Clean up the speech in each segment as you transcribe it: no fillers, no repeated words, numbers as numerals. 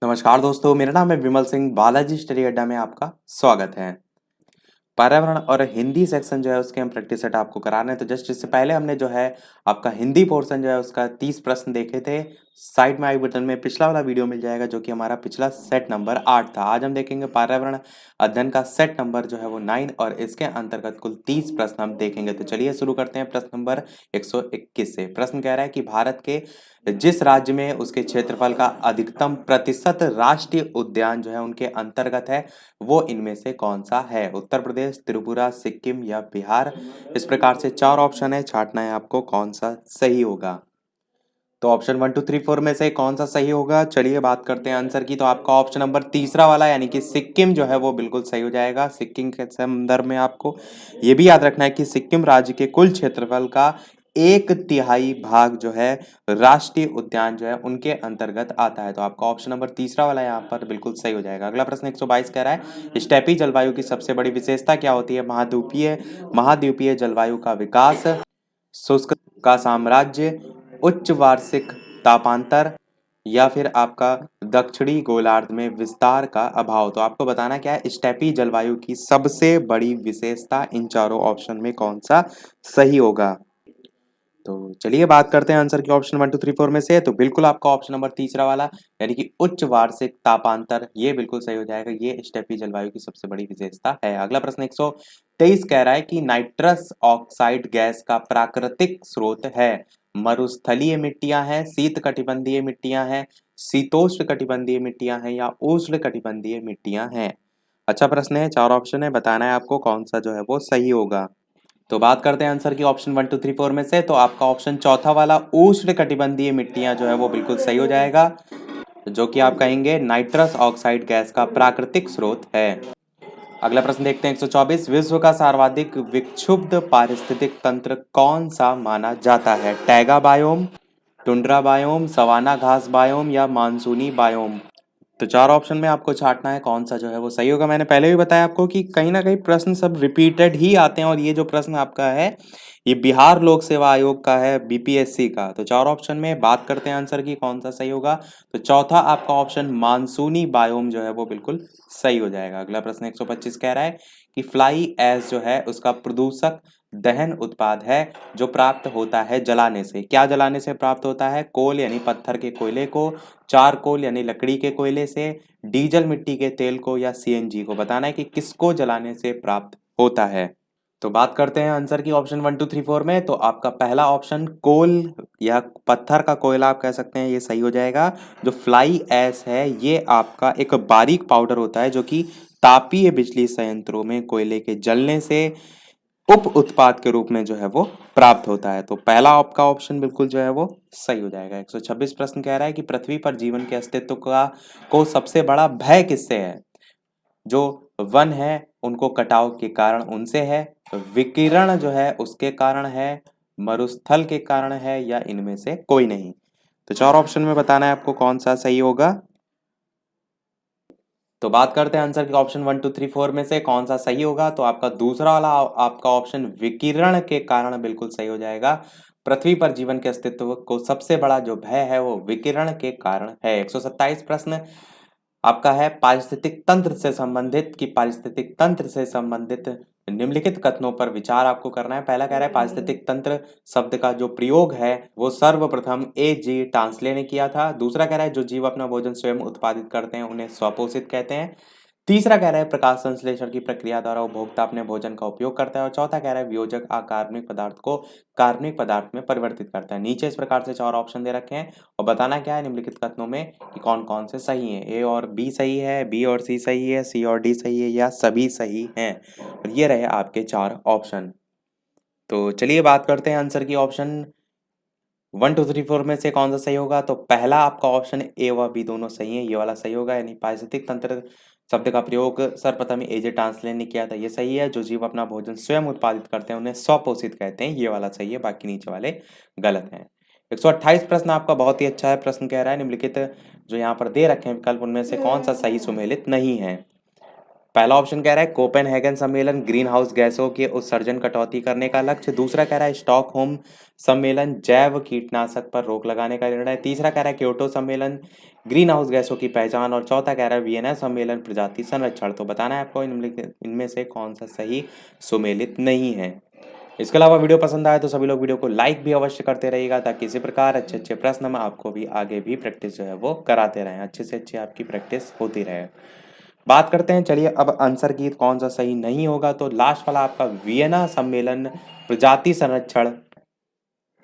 नमस्कार दोस्तों, मेरा नाम है विमल सिंह। बालाजी स्टडी अड्डा में आपका स्वागत है। पर्यावरण और हिंदी सेक्शन जो है उसके हम प्रैक्टिस सेट आपको करा रहे हैं। तो जस्ट इससे पहले हमने जो है आपका हिंदी पोर्शन जो है उसका 30 प्रश्न देखे थे। साइड में आई बटन में पिछला वाला वीडियो मिल जाएगा जो कि हमारा पिछला सेट नंबर 8 था। आज हम देखेंगे पर्यावरण अध्ययन का सेट नंबर जो है वो 9 और इसके अंतर्गत कुल 30 प्रश्न हम देखेंगे। तो चलिए शुरू करते हैं प्रश्न नंबर 121 से। प्रश्न कह रहा है कि भारत के जिस राज्य में उसके क्षेत्रफल का अधिकतम प्रतिशत राष्ट्रीय उद्यान जो है उनके अंतर्गत है वो इनमें से कौन सा है? उत्तर प्रदेश, त्रिपुरा, सिक्किम या बिहार। इस प्रकार से 4 ऑप्शन है, छांटना है आपको कौन सा सही होगा। तो ऑप्शन 1 2 3 4 में से कौन सा सही होगा? चलिए बात करते हैं आंसर की। तो आपका ऑप्शन नंबर तीसरा वाला यानी कि सिक्किम जो है वो बिल्कुल सही हो जाएगा। सिक्किम के संदर्भ में आपको ये भी याद रखना है कि सिक्किम राज्य के कुल क्षेत्रफल का 1/3 भाग जो है राष्ट्रीय उद्यान जो है उनके अंतर्गत आता है। तो आपका ऑप्शन नंबर तीसरा वाला यहाँ पर बिल्कुल सही हो जाएगा। अगला प्रश्न 122 कह रहा है स्टेपी जलवायु की सबसे बड़ी विशेषता क्या होती है? महाद्वीपीय महाद्वीपीय जलवायु का विकास, शुष्क का साम्राज्य, उच्च वार्षिक तापांतर या फिर आपका दक्षिणी गोलार्ध में विस्तार का अभाव। तो आपको बताना क्या है स्टेपी जलवायु की सबसे बड़ी विशेषता। इन चारों ऑप्शन में कौन सा सही होगा? तो चलिए बात करते हैं आंसर की ऑप्शन 1 2 3 4 में से। तो बिल्कुल आपका ऑप्शन नंबर तीसरा वाला यानी कि उच्च वार्षिक तापांतर ये बिल्कुल सही हो जाएगा। ये स्टेपी जलवायु की सबसे बड़ी विशेषता है। अगला प्रश्न 123 कह रहा है कि नाइट्रस ऑक्साइड गैस का प्राकृतिक स्रोत है। मरुस्थलीय मिट्टियां हैं, शीत कटिबंधीय मिट्टियां हैं, शीतोष्ण कटिबंधीय मिट्टियां हैं या उष्ण कटिबंधीय मिट्टियां हैं। अच्छा प्रश्न है, 4 ऑप्शन है, बताना है आपको कौन सा जो है वो सही होगा। तो बात करते हैं आंसर की ऑप्शन 1 2 3 4 में से। तो आपका ऑप्शन चौथा वाला उष्ण कटिबंधीय मिट्टियां जो है वो बिल्कुल सही हो जाएगा, जो कि आप कहेंगे नाइट्रस ऑक्साइड गैस का प्राकृतिक स्रोत है। अगला प्रश्न देखते हैं 124। विश्व का सर्वाधिक विक्षुब्ध पारिस्थितिक तंत्र कौन सा माना जाता है? Taiga biome, tundra biome, savanna घास बायोम या मानसूनी बायोम। तो 4 ऑप्शन में आपको छांटना है कौन सा जो है वो सही होगा। मैंने पहले भी बताया आपको कि कहीं ना कहीं प्रश्न सब रिपीटेड ही आते हैं और ये जो प्रश्न आपका है ये बिहार लोक सेवा आयोग का है, बीपीएससी का। तो 4 ऑप्शन में बात करते हैं आंसर की कौन सा सही होगा। तो चौथा आपका ऑप्शन मानसूनी बायोम जो है वो बिल्कुल सही हो जाएगा। अगला प्रश्न 125 कह रहा है कि फ्लाई ऐश जो है उसका प्रदूषक दहन उत्पाद है जो प्राप्त होता है जलाने से। क्या जलाने से प्राप्त होता है? कोल यानी पत्थर के कोयले को, चारकोल यानी लकड़ी के कोयले से, डीजल मिट्टी के तेल को या सीएनजी को। बताना है कि किसको जलाने से प्राप्त होता है। तो बात करते हैं आंसर की ऑप्शन 1 2 3 4 में। तो आपका पहला ऑप्शन कोल या पत्थर का कोयला आप कह सकते हैं ये सही हो जाएगा। जो फ्लाई ऐश है ये आपका एक बारीक पाउडर होता है जो कि तापीय बिजली संयंत्रों में कोयले के जलने से उप उत्पाद के रूप में जो है वो प्राप्त होता है। तो पहला आपका ऑप्शन बिल्कुल जो है वो सही हो जाएगा। 126 प्रश्न कह रहा है कि पृथ्वी पर जीवन के अस्तित्व का को सबसे बड़ा भय किससे है? जो वन है उनको कटाव के कारण उनसे है, विकिरण जो है उसके कारण है, मरुस्थल के कारण है या इनमें से कोई नहीं। तो 4 ऑप्शन में बताना है आपको कौन सा सही होगा। तो बात करते हैं आंसर के ऑप्शन 1 2 3 4 में से कौन सा सही होगा। तो आपका दूसरा वाला आपका ऑप्शन विकिरण के कारण बिल्कुल सही हो जाएगा। पृथ्वी पर जीवन के अस्तित्व को सबसे बड़ा जो भय है वो विकिरण के कारण है। 127 प्रश्न आपका है पारिस्थितिक तंत्र से संबंधित कि पारिस्थितिक तंत्र से संबंधित निम्नलिखित कथनों पर विचार आपको करना है। पहला कह रहा है पारिस्थितिक तंत्र शब्द का जो प्रयोग है वो सर्वप्रथम A.G. टांसले ने किया था। दूसरा कह रहा है जो जीव अपना भोजन स्वयं उत्पादित करते हैं उन्हें स्वपोषित कहते हैं। तीसरा कह रहा है प्रकाश संश्लेषण की प्रक्रिया द्वारा उपभोक्ता अपने भोजन का उपयोग करता है। और चौथा कह रहा है वियोजक अकार्बनिक पदार्थ को कार्बनिक पदार्थ में परिवर्तित करता है। नीचे इस प्रकार से 4 ऑप्शन दे रखे हैं और बताना क्या है निम्नलिखित कथनों में कि कौन कौन से सही हैं। ए और बी सही है, बी और सी सही है, सी और डी सही है या सभी सही हैं। और ये रहे आपके 4 ऑप्शन। तो चलिए बात करते हैं आंसर की ऑप्शन 1 2 3 4 में से कौन सा सही होगा। तो पहला आपका ऑप्शन ए व बी दोनों सही है, ये वाला सही होगा। यानी पारिस्थितिक तंत्र शब्द का प्रयोग सर्वप्रथम एजे टांसले ने किया था, ये सही है। जो जीव अपना भोजन स्वयं उत्पादित करते हैं उन्हें स्वपोषित कहते हैं, ये वाला सही है। बाकी नीचे वाले गलत हैं। 128 प्रश्न आपका बहुत ही अच्छा है। प्रश्न कह रहा है निम्नलिखित जो यहाँ पर दे रखे हैं विकल्प उनमें से कौन सा सही सुमेलित नहीं है। पहला ऑप्शन कह रहा है कोपेनहेगन सम्मेलन ग्रीन हाउस गैसों के उत्सर्जन कटौती करने का लक्ष्य। दूसरा कह रहा है स्टॉकहोम सम्मेलन जैव कीटनाशक पर रोक लगाने का निर्णय। तीसरा कह रहा है क्योटो सम्मेलन ग्रीन हाउस गैसों की पहचान। और चौथा कह रहा है वियना सम्मेलन प्रजाति संरक्षण। तो बताना है आपको इनमें से कौन सा सही सुमेलित नहीं है। इसके अलावा वीडियो पसंद आए तो सभी लोग वीडियो को लाइक भी अवश्य करते रहिएगा, ताकि इसी प्रकार अच्छे अच्छे प्रश्न हम आपको भी आगे भी प्रैक्टिस जो है वो कराते रहें, अच्छे से अच्छी आपकी प्रैक्टिस होती रहे। बात करते हैं, चलिए अब आंसर की कौन सा सही नहीं होगा। तो लास्ट वाला आपका वियना सम्मेलन प्रजाति संरक्षण।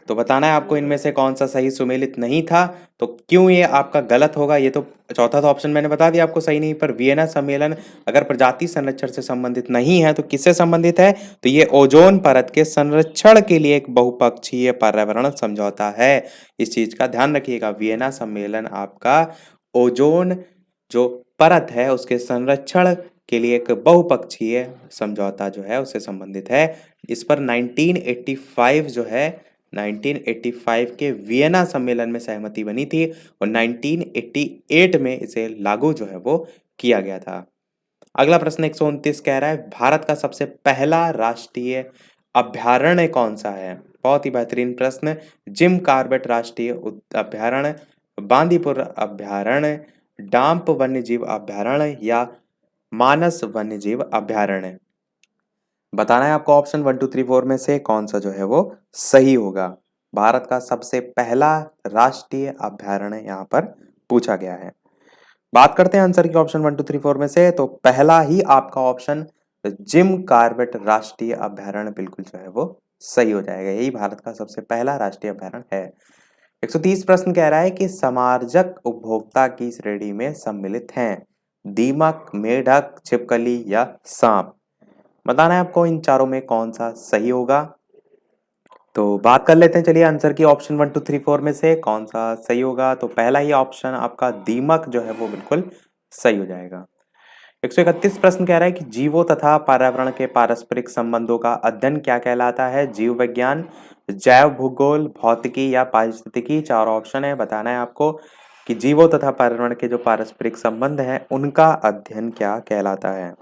तो बताना है आपको इनमें से कौन सा सही सुमेलित नहीं था। तो क्यों ये आपका गलत होगा, ये तो चौथा तो ऑप्शन मैंने बता दिया आपको सही नहीं, पर वियना सम्मेलन अगर प्रजाति संरक्षण से संबंधित नहीं है तो किससे संबंधित है, तो ये ओजोन परत के संरक्षण के लिए एक बहुपक्षीय पर्यावरण समझौता है। इस चीज का ध्यान रखिएगा, वियना सम्मेलन आपका ओजोन जो परत है उसके संरक्षण के लिए एक बहुपक्षीय समझौता जो है उससे संबंधित है। इस पर 1985 जो है 1985 के वियना सम्मेलन में सहमति बनी थी और 1988 में इसे लागू जो है वो किया गया था। अगला प्रश्न 129 कह रहा है भारत का सबसे पहला राष्ट्रीय अभयारण्य कौन सा है। बहुत ही बेहतरीन प्रश्न। जिम कॉर्बेट राष्ट्रीय अभयारण्य, बांदीपुर अभयारण्य, डांप वन्यजीव अभयारण्य या मानस वन्यजीव अभयारण्य। बताना है आपको ऑप्शन 1 2 3 4 में से कौन सा जो है वो सही होगा। भारत का सबसे पहला राष्ट्रीय अभयारण्य यहाँ पर पूछा गया है। बात करते हैं आंसर की ऑप्शन 1 2 3 4 में से। तो पहला ही आपका ऑप्शन जिम कॉर्बेट राष्ट्रीय अभयारण्य बिल्कुल जो है वो सही हो जाएगा। यही भारत का सबसे पहला राष्ट्रीय अभयारण्य है। 130 प्रश्न कह रहा है कि समार्जक उपभोक्ता की श्रेणी में सम्मिलित हैं दीमक, मेढक, छिपकली या सांप। बताना है आपको इन चारों में कौन सा सही होगा। तो बात कर लेते हैं, चलिए आंसर की ऑप्शन 1 2 3 4 में से कौन सा सही होगा। तो पहला ही ऑप्शन आपका दीमक जो है वो बिल्कुल सही हो जाएगा। 131 प्रश्न कह रहा है कि जीवों तथा पर्यावरण के पारस्परिक संबंधों का अध्ययन क्या कहलाता है। जीव विज्ञान, जैव भूगोल, भौतिकी या पारिस्थितिकी। चार ऑप्शन है, बताना है आपको कि जीवों तथा पर्यावरण के जो पारस्परिक संबंध है उनका अध्ययन क्या कहलाता है।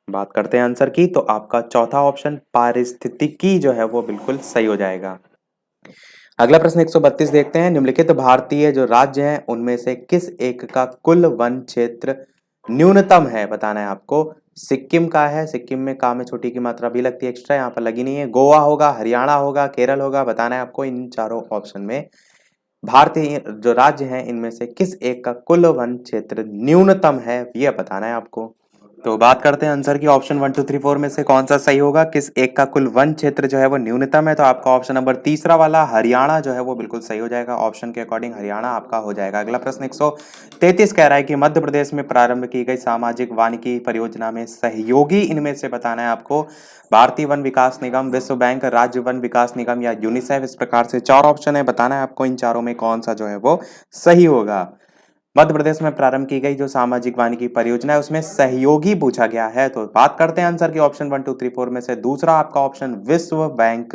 बात करते हैं आंसर की, तो आपका चौथा ऑप्शन पारिस्थितिकी जो है वो बिल्कुल सही हो जाएगा। अगला प्रश्न 132 देखते हैं। निम्नलिखित भारतीय जो राज्य हैं उनमें से किस एक का कुल वन क्षेत्र न्यूनतम है। बताना है आपको। सिक्किम का है, सिक्किम में का में छोटी की मात्रा भी लगती है एक्स्ट्रा, यहाँ पर लगी नहीं है। गोवा होगा, हरियाणा होगा, केरल होगा। बताना है आपको इन चारों ऑप्शन में भारतीय जो राज्य हैं इनमें से किस एक का कुल वन क्षेत्र न्यूनतम है, यह बताना है आपको। तो बात करते हैं आंसर की ऑप्शन 1 2 3 4 में से कौन सा सही होगा, किस एक का कुल वन क्षेत्र जो है वो न्यूनतम है। तो आपका ऑप्शन नंबर तीसरा वाला हरियाणा जो है वो बिल्कुल सही हो जाएगा। ऑप्शन के अकॉर्डिंग हरियाणा आपका हो जाएगा। अगला प्रश्न 133 कह रहा है कि मध्य प्रदेश में प्रारंभ की गई सामाजिक वानिकी परियोजना में सहयोगी इनमें से बताना है आपको। भारतीय वन विकास निगम, विश्व बैंक, राज्य वन विकास निगम या यूनिसेफ। इस प्रकार से चार ऑप्शन है, बताना है आपको इन चारों में कौन सा जो है वो सही होगा। मध्य प्रदेश में प्रारंभ की गई जो सामाजिक वानिकी परियोजना है उसमें सहयोगी पूछा गया है। तो बात करते हैं आंसर की ऑप्शन 1 2 3 4 में से दूसरा आपका ऑप्शन विश्व बैंक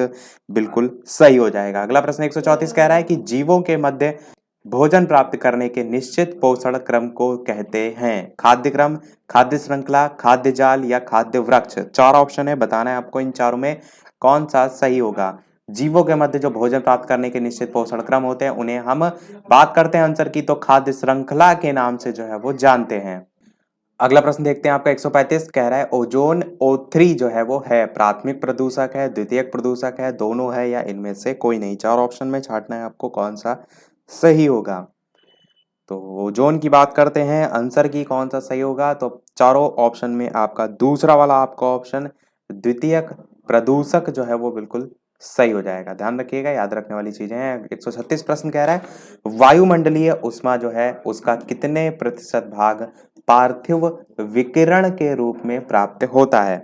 बिल्कुल सही हो जाएगा। अगला प्रश्न 134 कह रहा है कि जीवों के मध्य भोजन प्राप्त करने के निश्चित पोषण क्रम को कहते हैं। खाद्य क्रम, खाद्य श्रृंखला, खाद्य जाल या खाद्य वृक्ष। चार ऑप्शन है, बताना है आपको इन चारों में कौन सा सही होगा। जीवों के मध्य जो भोजन प्राप्त करने के निश्चित पोषण क्रम होते हैं उन्हें हम बात करते हैं आंसर की तो खाद्य श्रृंखला के नाम से जो है वो जानते हैं। अगला प्रश्न देखते हैं आपका 135 कह रहा है ओजोन O3 जो है वो है प्राथमिक प्रदूषक है, द्वितीयक प्रदूषक है, दोनों है या इनमें से कोई नहीं। चार ऑप्शन में छांटना है आपको कौन सा सही होगा। तो ओजोन की बात करते हैं, आंसर की कौन सा सही होगा। तो चारों ऑप्शन में आपका दूसरा वाला आपका ऑप्शन द्वितीयक प्रदूषक जो है वो बिल्कुल सही हो जाएगा। ध्यान रखिएगा, याद रखने वाली चीजें हैं। 136 प्रश्न कह रहा है वायुमंडलीय उष्मा जो है उसका कितने प्रतिशत भाग पार्थिव विकिरण के रूप में प्राप्त होता है।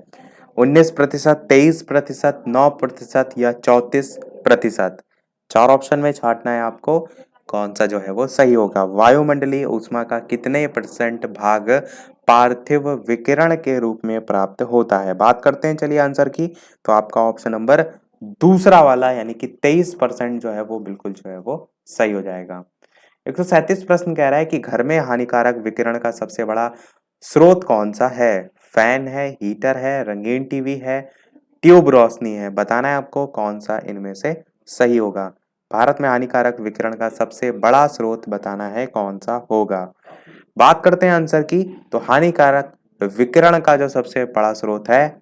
19%, 23%, 9% या 34%। चार ऑप्शन में छांटना है आपको कौन सा जो है वो सही होगा। वायुमंडलीय ऊष्मा का कितने परसेंट भाग पार्थिव विकिरण के रूप में प्राप्त होता है। बात करते हैं चलिए आंसर की, तो आपका ऑप्शन नंबर दूसरा वाला यानी कि 23% जो है वो बिल्कुल जो है वो सही हो जाएगा। 137 प्रश्न कह रहा है कि घर में हानिकारक विकिरण का सबसे बड़ा स्रोत कौन सा है? फैन है, हीटर है, रंगीन टीवी है, ट्यूब रोशनी है। बताना है आपको कौन सा इनमें से सही होगा। भारत में हानिकारक विकिरण का सबसे बड़ा स्रोत बताना है कौन सा होगा। बात करते हैं आंसर की, तो हानिकारक विकिरण का जो सबसे बड़ा स्रोत है,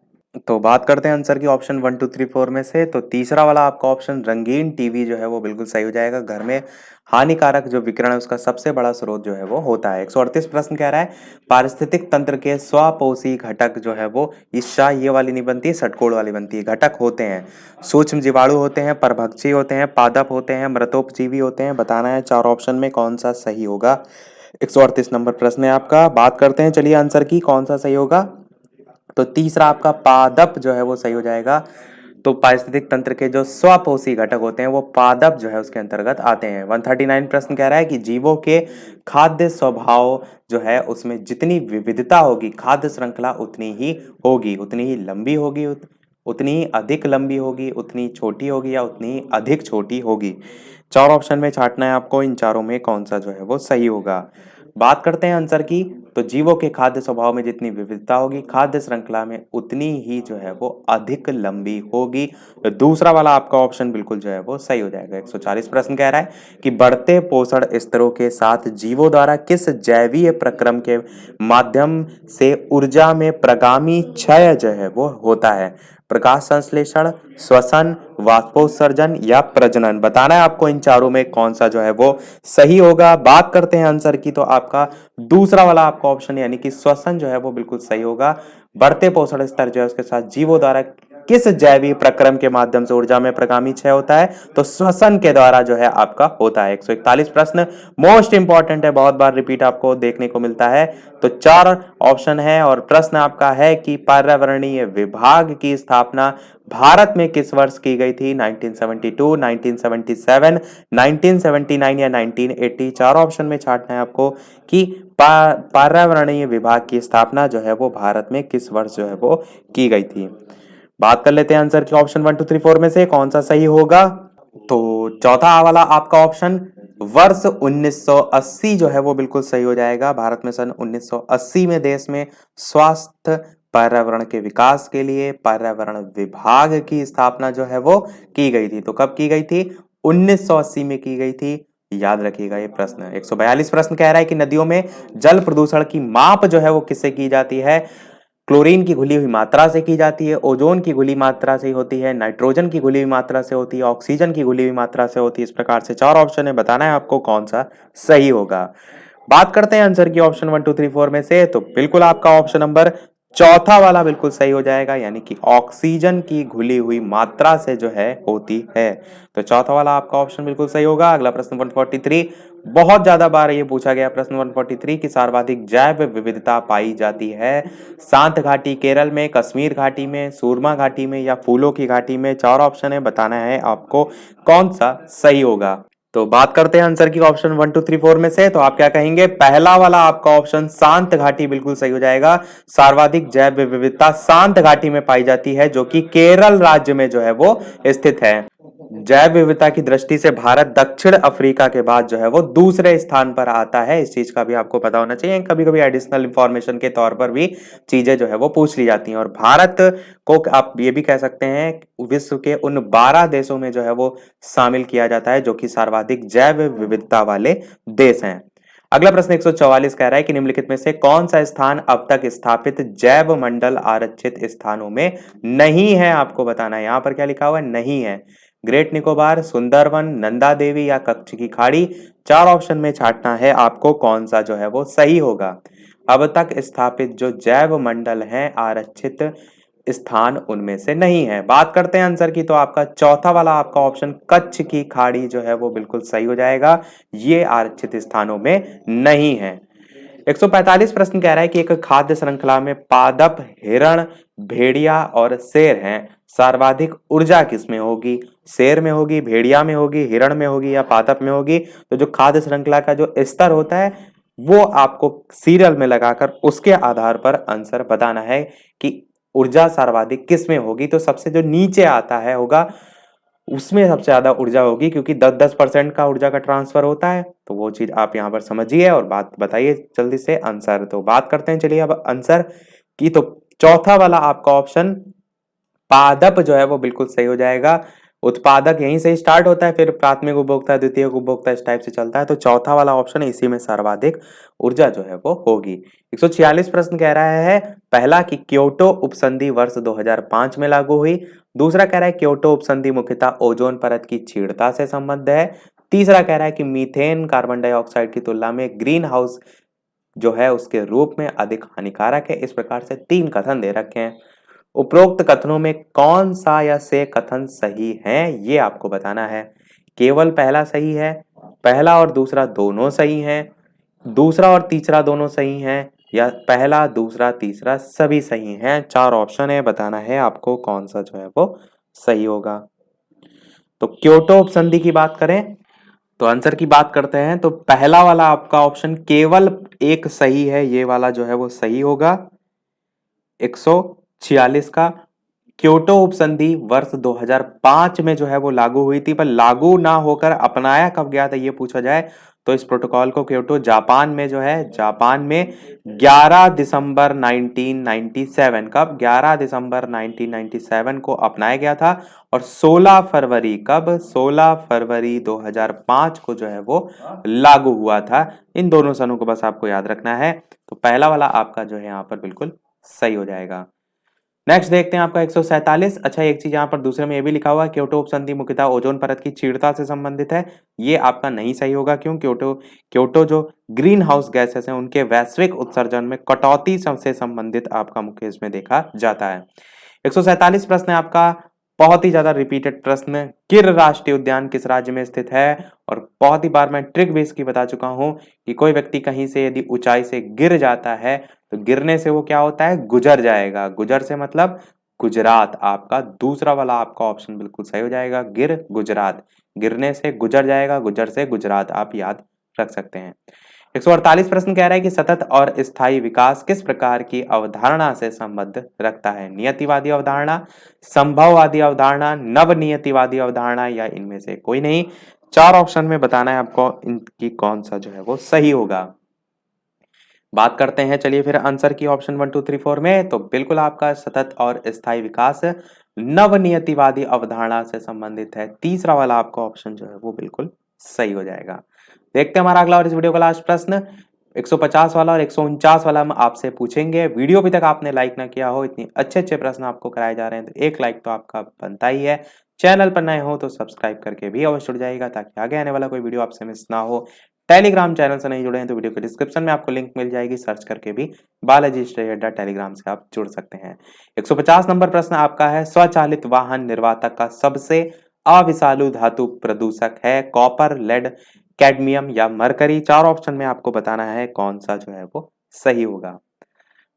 तो बात करते हैं आंसर की ऑप्शन 1 2 3 4 में से, तो तीसरा वाला आपका ऑप्शन रंगीन टीवी जो है वो बिल्कुल सही हो जाएगा। घर में हानिकारक जो विकिरण है उसका सबसे बड़ा स्रोत जो है वो होता है। 138 प्रश्न कह रहा है पारिस्थितिक तंत्र के स्वपोषी घटक जो है वो, इस शाह ये वाली नहीं बनती, षटकोण वाली बनती है। घटक होते हैं, सूक्ष्म जीवाणु होते हैं, परभक्षी होते हैं, पादप होते हैं, मृतोपजीवी होते हैं। बताना है चार ऑप्शन में कौन सा सही होगा। 138 नंबर प्रश्न है आपका। बात करते हैं चलिए आंसर की, कौन सा सही होगा। तो तीसरा आपका पादप जो है वो सही हो जाएगा। तो पारिस्थितिक तंत्र के जो स्वपोषी घटक होते हैं वो पादप जो है उसके अंतर्गत आते हैं। 139 प्रश्न कह रहा है कि जीवों के खाद्य स्वभाव जो है उसमें जितनी विविधता होगी, खाद्य श्रृंखला उतनी ही होगी, उतनी ही लंबी होगी, उतनी ही अधिक लंबी होगी, उतनी छोटी होगी, या उतनी ही अधिक छोटी होगी। चार ऑप्शन में छांटना है आपको, इन चारों में कौन सा जो है वो सही होगा। बात करते हैं आंसर की, तो जीवों के खाद्य स्वभाव में जितनी विविधता होगी, खाद्य श्रृंखला में उतनी ही जो है वो अधिक लंबी होगी। तो दूसरा वाला आपका ऑप्शन बिल्कुल जो है वो सही हो जाएगा। 140 प्रश्न कह रहा है कि बढ़ते पोषण स्तरों के साथ जीवों द्वारा किस जैवीय प्रक्रम के माध्यम से ऊर्जा में प्रगामी क्षय जो है वो होता है। प्रकाश संश्लेषण, श्वसन, वाष्पोत्सर्जन या प्रजनन। बताना है आपको इन चारों में कौन सा जो है वो सही होगा। बात करते हैं आंसर की, तो आपका दूसरा वाला आपका ऑप्शन यानी कि श्वसन जो है वो बिल्कुल सही होगा। बढ़ते पोषण स्तर जो है उसके साथ जीवों द्वारा किस जैविक प्रक्रम के माध्यम से ऊर्जा में प्रगामी क्षय होता है, तो श्वसन के द्वारा जो है आपका होता है। 141 प्रश्न मोस्ट इंपॉर्टेंट है, बहुत बार रिपीट आपको देखने को मिलता है। तो चार ऑप्शन है और प्रश्न आपका है कि पर्यावरणीय विभाग की स्थापना भारत में किस वर्ष की गई थी। 1972, 1977, 1979 या 1980। चार ऑप्शन में छांटना है आपको कि पर्यावरणीय विभाग की स्थापना जो है वो भारत में किस वर्ष जो है वो की गई थी। बात कर लेते हैं आंसर की ऑप्शन 1 2 3 4 में से कौन सा सही होगा। तो चौथा वाला आपका ऑप्शन वर्ष 1980 जो है वो बिल्कुल सही हो जाएगा। भारत में सन 1980 में देश में स्वास्थ्य पर्यावरण के विकास के लिए पर्यावरण विभाग की स्थापना जो है वो की गई थी। तो कब की गई थी? 1980 में की गई थी। याद रखिएगा ये प्रश्न। 142 प्रश्न कह रहा है कि नदियों में जल प्रदूषण की माप जो है वो किससे की जाती है। क्लोरीन की घुली हुई मात्रा से की जाती है, ओजोन की घुली मात्रा से होती है, नाइट्रोजन की घुली हुई मात्रा से होती है, ऑक्सीजन की घुली हुई मात्रा से होती है। इस प्रकार से चार ऑप्शन है, बताना है आपको कौन सा सही होगा। बात करते हैं आंसर की ऑप्शन 1 2 3 4 में से, तो बिल्कुल आपका ऑप्शन नंबर चौथा वाला बिल्कुल सही हो जाएगा, यानी कि ऑक्सीजन की घुली हुई मात्रा से जो है होती है। तो चौथा वाला आपका ऑप्शन बिल्कुल सही होगा। अगला प्रश्न 143, बहुत ज्यादा बार ये पूछा गया प्रश्न 143 की सर्वाधिक जैव विविधता पाई जाती है शांत घाटी केरल में, कश्मीर घाटी में, सूरमा घाटी में या फूलों की घाटी में। चार ऑप्शन है, बताना है आपको कौन सा सही होगा। तो बात करते हैं आंसर की ऑप्शन 1 2 3 4 में से, तो आप क्या कहेंगे? पहला वाला आपका ऑप्शन शांत घाटी बिल्कुल सही हो जाएगा। सर्वाधिक जैव विविधता शांत घाटी में पाई जाती है, जो कि केरल राज्य में जो है वो स्थित है। जैव विविधता की दृष्टि से भारत दक्षिण अफ्रीका के बाद जो है वो दूसरे स्थान पर आता है। इस चीज का भी आपको पता होना चाहिए। कभी कभी एडिशनल इंफॉर्मेशन के तौर पर भी चीजें जो है वो पूछ ली जाती हैं। और भारत को आप ये भी कह सकते हैं विश्व के उन 12 देशों में जो है वो शामिल किया जाता है जो कि सर्वाधिक जैव विविधता वाले देश हैं। अगला प्रश्न 144 कह रहा है कि निम्नलिखित में से कौन सा स्थान अब तक स्थापित जैव मंडल आरक्षित स्थानों में नहीं है। आपको बताना है, यहां पर क्या लिखा हुआ है? नहीं है। ग्रेट निकोबार, सुंदरवन, नंदा देवी या कच्छ की खाड़ी। चार ऑप्शन में छांटना है आपको कौन सा जो है वो सही होगा। अब तक स्थापित जो जैव मंडल हैं आरक्षित स्थान उनमें से नहीं है। बात करते हैं आंसर की, तो आपका चौथा वाला आपका ऑप्शन कच्छ की खाड़ी जो है वो बिल्कुल सही हो जाएगा। ये आरक्षित स्थानों में नहीं है। 145 प्रश्न कह रहा है कि एक खाद्य श्रृंखला में पादप, हिरण, भेड़िया और शेर हैं। सर्वाधिक ऊर्जा किसमें होगी? शेर में होगी, भेड़िया में होगी, हिरण में होगी या पादप में होगी। तो जो खाद्य श्रृंखला का जो स्तर होता है वो आपको सीरियल में लगाकर उसके आधार पर आंसर बताना है कि ऊर्जा सर्वाधिक किसमें होगी। तो सबसे जो नीचे आता है होगा उसमें सबसे ज़्यादा ऊर्जा होगी, क्योंकि 10-10% का ऊर्जा का ट्रांसफर होता है। तो वो चीज़ आप यहाँ पर समझिए और बात बताइए जल्दी से आंसर। तो बात करते हैं चलिए अब आंसर की। तो चौथा वाला आपका ऑप्शन पादप जो है वो बिल्कुल सही हो जाएगा। उत्पादक यहीं से स्टार्ट होता है, फिर प्राथमिक उपभोक्ता, द्वितीयक उपभोक्ता, इस टाइप से चलता है। तो चौथा वाला ऑप्शन इसी में सर्वाधिक ऊर्जा जो है वो होगी। 146 प्रश्न कह रहा है, पहला कि क्योटो उपसंधि वर्ष 2005 में लागू हुई। दूसरा कह रहा है क्योटो उपसंधि मुख्यतः ओजोन परत की क्षीणता से संबद्ध है। तीसरा कह रहा है कि मीथेन कार्बन डाइऑक्साइड की तुलना में ग्रीन हाउस जो है उसके रूप में अधिक हानिकारक है। इस प्रकार से 3 कथन दे रखे हैं। उपरोक्त कथनों में कौन सा या से कथन सही है, ये आपको बताना है। केवल पहला सही है, पहला और दूसरा दोनों सही हैं, दूसरा और तीसरा दोनों सही हैं, या पहला, दूसरा, तीसरा सभी सही हैं। 4 ऑप्शन है, बताना है आपको कौन सा जो है वो सही होगा। तो क्योटो उपसंधि की बात करें तो आंसर की बात करते हैं, तो पहला वाला आपका ऑप्शन केवल एक सही है, ये वाला जो है वो सही होगा। 146 का क्योटो उपसंधि वर्ष 2005 में जो है वो लागू हुई थी, पर लागू ना होकर अपनाया कब गया था ये पूछा जाए तो इस प्रोटोकॉल को क्योटो जापान में जो है, जापान में 11 दिसंबर 1997, कब 11 दिसंबर 1997 को अपनाया गया था। और 16 फरवरी, कब 16 फरवरी 2005 को जो है वो लागू हुआ था। इन दोनों सनों को बस आपको याद रखना है। तो पहला वाला आपका जो है यहाँ पर बिल्कुल सही हो जाएगा। नेक्स्ट देखते हैं आपका 147। अच्छा, एक चीज यहाँ पर दूसरे में ये भी लिखा हुआ है क्योटो उपसंधि मुख्यतः ओजोन परत की क्षीणता से संबंधित है। ये आपका नहीं सही होगा। क्यों? क्योटो जो ग्रीन हाउस गैसेस हैं उनके वैश्विक उत्सर्जन में कटौती से संबंधित आपका मुख्य इसमें देखा जाता है। 147 प्रश्न है आपका, बहुत ही ज्यादा रिपीटेड प्रश्न। गिर राष्ट्रीय उद्यान किस राज्य में स्थित है? और बहुत ही बार मैं ट्रिक भी इसकी बता चुका हूं कि कोई व्यक्ति कहीं से यदि ऊंचाई से गिर जाता है तो गिरने से वो क्या होता है, गुजर जाएगा। गुजर से मतलब गुजरात। आपका दूसरा वाला आपका ऑप्शन बिल्कुल सही हो जाएगा, गिर गुजरात। गिरने से गुजर जाएगा, गुजर से गुजरात, आप याद रख सकते हैं। 148 प्रश्न कह रहा है कि सतत और स्थायी विकास किस प्रकार की अवधारणा से संबंध रखता है? नियतिवादी अवधारणा, संभववादी अवधारणा, नवनियतिवादी अवधारणा, या इनमें से कोई नहीं। 4 ऑप्शन में बताना है आपको इनकी कौन सा जो है वो सही होगा। बात करते हैं चलिए फिर आंसर की ऑप्शन 1 2 3 4 में। तो बिल्कुल आपका सतत और स्थायी विकास नवनियतिवादी अवधारणा से संबंधित है। तीसरा वाला आपका ऑप्शन जो है वो बिल्कुल सही हो जाएगा। देखते हैं हमारा अगला और इस वीडियो का लास्ट प्रश्न। 150 वाला और 149 वाला हम आपसे पूछेंगे। वीडियो अभी तक आपने लाइक ना किया हो, इतने अच्छे अच्छे प्रश्न आपको कराए जा रहे हैं, तो एक लाइक तो आपका बनता ही है। चैनल पर नए हो तो सब्सक्राइब करके भी अवश्य जुड़ जाएगा ताकि आगे आने वाला कोई वीडियो आपसे मिस ना हो। टेलीग्राम चैनल से नहीं जुड़े हैं तो वीडियो के डिस्क्रिप्शन में आपको लिंक मिल जाएगी, सर्च करके भी बालाजी स्टडी अड्डा टेलीग्राम से आप जुड़ सकते हैं। 150 नंबर प्रश्न आपका है, स्वचालित वाहन निर्माता का सबसे अविषालु धातु प्रदूषक है? कॉपर, लेड, कैडमियम, या मरकरी। 4 ऑप्शन में आपको बताना है कौन सा जो है वो सही होगा।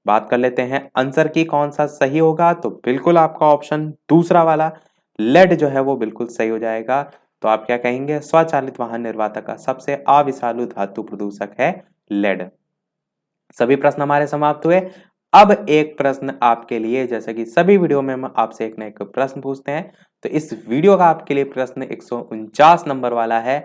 बात कर लेते हैं आंसर की, कौन सा सही होगा। तो बिल्कुल आपका ऑप्शन दूसरा वाला लेड जो है वो बिल्कुल सही हो जाएगा। तो आप क्या कहेंगे, स्वचालित वाहन निर्माता का सबसे अविषालु धातु प्रदूषक है लेड। सभी प्रश्न हमारे समाप्त हुए। अब एक प्रश्न आपके लिए, जैसे कि सभी वीडियो में हम आपसे एक ना एक प्रश्न पूछते हैं, तो इस वीडियो का आपके लिए प्रश्न 149 नंबर वाला है।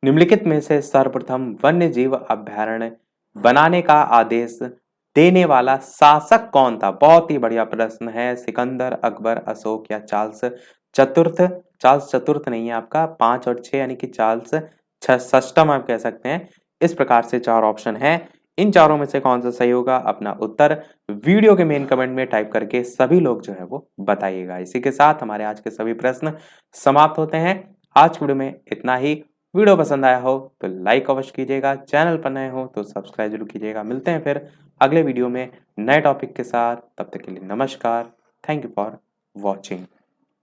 निम्नलिखित में से सर्वप्रथम वन्य जीव अभयारण्य बनाने का आदेश देने वाला शासक कौन था? बहुत ही बढ़िया प्रश्न है। सिकंदर, अकबर, अशोक, या चार्ल्स चतुर्थ? चार्ल्स चतुर्थ नहीं है आपका, 5 और 6 यानी कि चार्ल्स षष्ठम आप कह सकते हैं। इस प्रकार से 4 ऑप्शन है। इन चारों में से कौन सा सही होगा, अपना उत्तर वीडियो के मेन कमेंट में टाइप करके सभी लोग जो है वो बताइएगा। इसी के साथ हमारे आज के सभी प्रश्न समाप्त होते हैं। आज वीडियो में इतना ही। वीडियो पसंद आया हो तो लाइक अवश्य कीजिएगा, चैनल पर नए हो तो सब्सक्राइब जरूर कीजिएगा। मिलते हैं फिर अगले वीडियो में नए टॉपिक के साथ। तब तक के लिए नमस्कार। Thank you for watching.